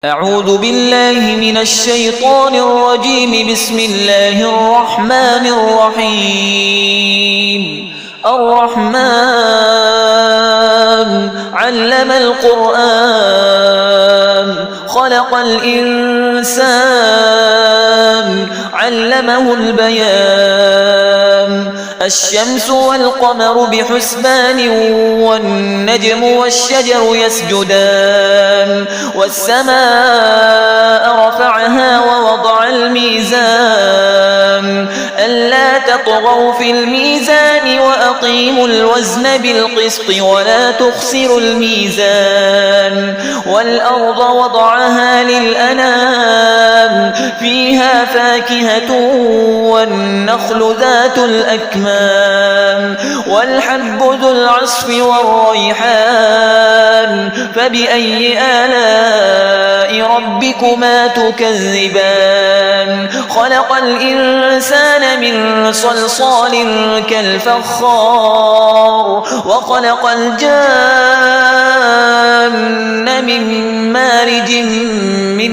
أعوذ بالله من الشيطان الرجيم. بسم الله الرحمن الرحيم. الرحمن علم القرآن خلق الإنسان علمه البيان. الشمس والقمر بحسبان والنجم والشجر يسجدان. والسماء رفعها ووضع الميزان ألا تطغوا في الميزان وأقيموا الوزن بالقسط ولا تخسروا الميزان. والأرض وضعها للأنام فيها فاكهة والنخل ذات الأكمام والحب ذو العصف والريحان. فبأي آلاء ربكما تكذبان؟ خلق الإنسان من صلصال كالفخار وخلق الجان من مارج من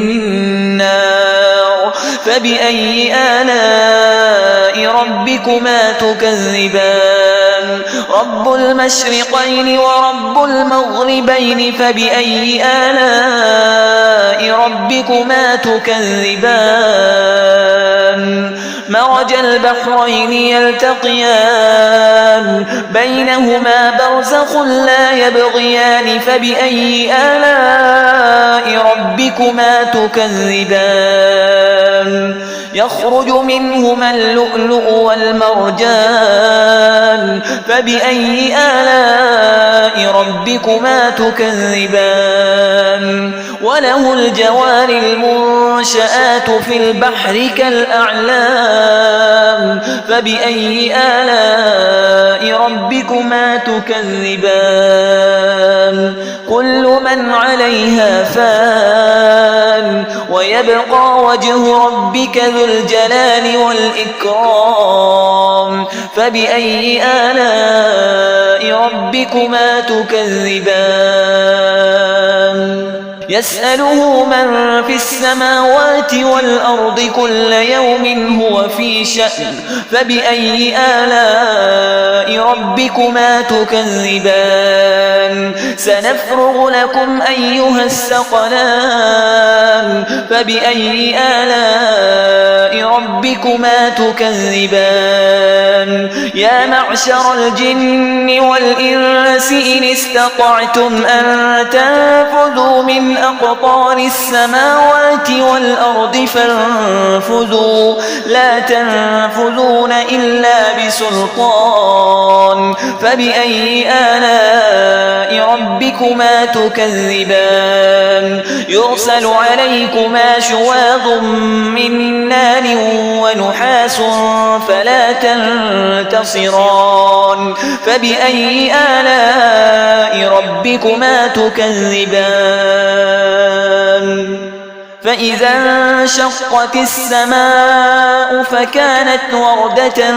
نار. فبأي آلاء ربكما تكذبان؟ رب المشرقين ورب المغربين. فبأي آلاء ربكما تكذبان؟ مرج البحرين يلتقيان بينهما برزخ لا يبغيان. فبأي آلاء ربكما تكذبان؟ يخرج منهما اللؤلؤ والمرجان. فبأي آلاء ربكما تكذبان؟ وله الجوار المنشآت في البحر كالأعلام. فبأي آلاء ربكما تكذبان؟ كل من عليها فان ويبقى وجه ربك ذو الجلال والإكرام. فبأي آلاء ربكما تكذبان؟ يسأله من في السماوات والأرض كل يوم هو في شأن. فبأي آلاء ربكما تكذبان؟ سنفرغ لكم أيها الثقلان. فبأي آلاء ربكما تكذبان؟ يا معشر الجن والإنس إن استطعتم أن تنفذوا من أقطار السماوات والأرض فانفذوا لا تنفذون إلا بسلطان. فبأي آلاء ربكما تكذبان؟ يرسل عليكما شواظ من نار ونحاس فلا تنتصران. فبأي آلاء ربكما تكذبان؟ فإذا انشقت السماء فكانت وردة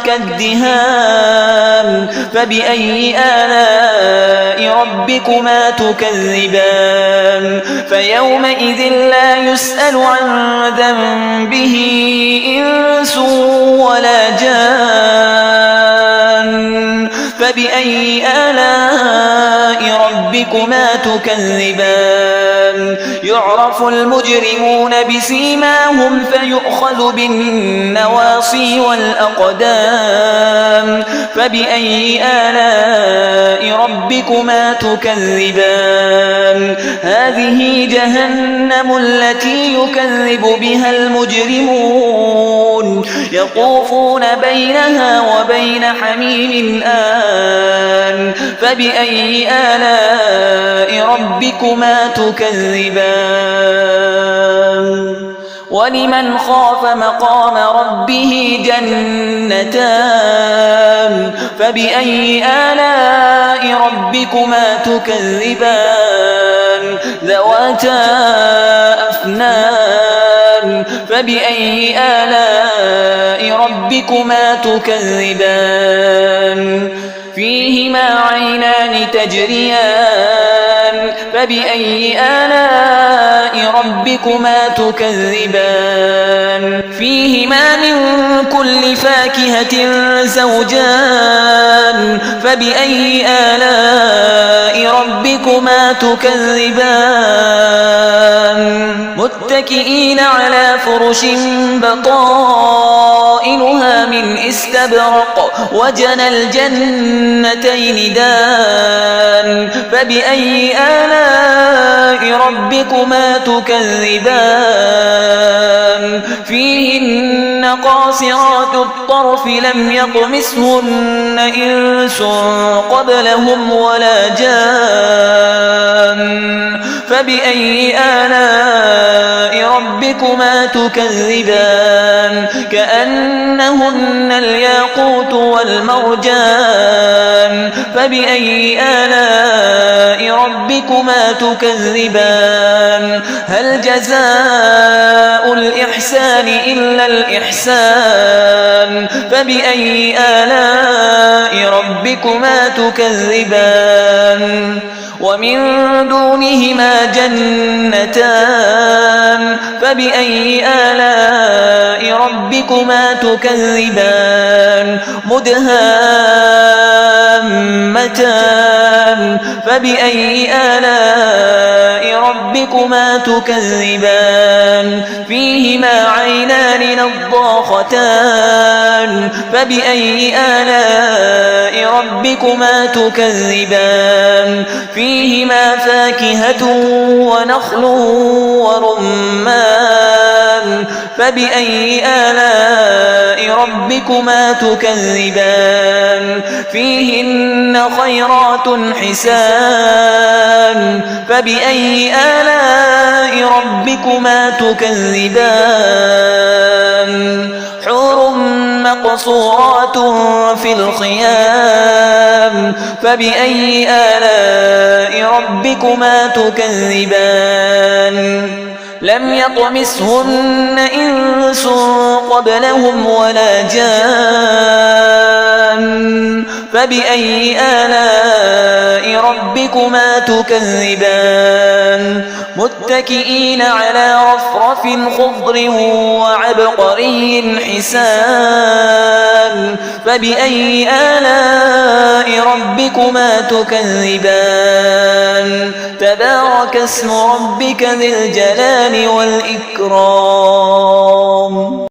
كالدهان. فبأي آلاء ربكما تكذبان؟ فيومئذ لا يسأل عن ذنبه إنس ولا جان. فبأي آلاء ربكما تكذبان؟ يعرف المجرمون بسيماهم فيؤخذ بالنواصي والأقدام. فبأي آلاء ربكما تكذبان؟ هذه جهنم التي يكذب بها المجرمون يطوفون بينها وبين حميم آن. فبأي آلاء ربكما تكذبان؟ ولمن خاف مقام ربه جنتان. فبأي آلاء ربكما تكذبان؟ ذواتا أفنان. فبأي آلاء ربكما تكذبان؟ فيهما عينان تجريان. فبأي آلاء ربكما تكذبان فيهما من كل فاكهة زوجان فبأي آلاء ربكما تكذبان متكئين على فرش بطائنها من استبرق وجنى الجنتين دان فبأي آلاء ربكما تكذبان فيهن قاصرات الطرف لم يطمثهن إنس قبلهم ولا جان فبأي آلاء ربكما تكذبان كأنهن الياقوت والمرجان فبأي آلاء ربكما تكذبان هل جزاء الإحسان إلا الإحسان فبأي آلاء ربكما تكذبان ومن دونهما جنتان فبأي آلاء ربكما تكذبان مدهامتان فبأي آلاء ربكما تكذبان فيهما عينان نضاختان فبأي آلاء ربكما تكذبان فيهما فاكهة ونخل ورمان فبأي آلاء ربكما تكذبان فيهن خيرات حسان فبأي آلاء ربكما تكذبان حور مقصورات في الخيام فبأي آلاء ربكما تكذبان لم يطمثهن إنس قبلهم ولا جان فبأي آلاء ربكما تكذبان متكئين على رفرف خضر وعبقري حسان فبأي آلاء ربكما تكذبان تبارك اسم ربك ذي الجلال والإكرام